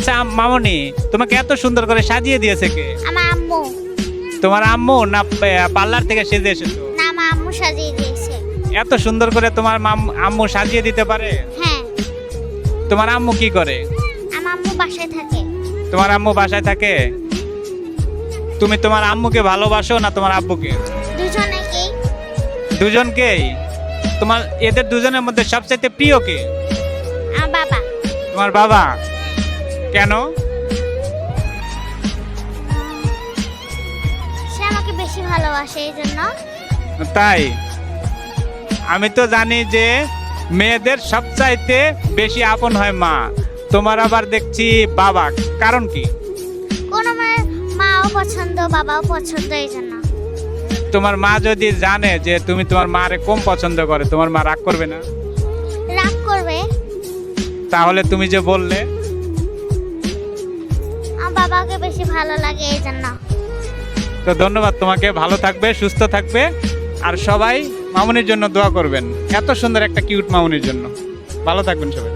আচ্ছা মামনি, তোমাকে এত সুন্দর করে সাজিয়ে দিয়েছে কে? আমার আম্মু। তোমার আম্মু না পার্লার থেকে সেজে এসেছো? না, আমার আম্মু সাজিয়ে দিয়েছে। এত সুন্দর করে তোমার আম্মু সাজিয়ে দিতে পারে? হ্যাঁ। তোমার আম্মু কি করে? আমার আম্মু বাসায় থাকে। তোমার আম্মু বাসায় থাকে? তুমি তোমার আম্মুকে ভালোবাসো না তোমার আব্বুকে? দুজনেকেই। দুজনকেই? তোমার এদের দুজনের মধ্যে সবচাইতে প্রিয় কে? আমার বাবা। তোমার বাবা? কেন? সে আমাকে বেশি ভালোবাসে এই জন্য। তাই? আমি তো জানি যে মেয়েদের সবচাইতে বেশি আপন হয় মা, তোমার আবার দেখছি বাবা, কারণ কি? কোনো মায়ের মাও পছন্দ, বাবাও পছন্দ এই জন্য। তোমার মা যদি জানে যে তুমি তোমার মারে কম পছন্দ করে, তোমার মা রাগ করবে না? রাগ করবে। তাহলে তুমি যে বললে আমার বাবাকে বেশি ভালো লাগে এই জন্য। তো ধন্যবাদ তোমাকে, ভালো থাকবে, সুস্থ থাকবে, আর সবাই মামুনির জন্য দোয়া করবেন, এত সুন্দর একটা কিউট মামুনির জন্য। ভালো থাকবেন সবাই।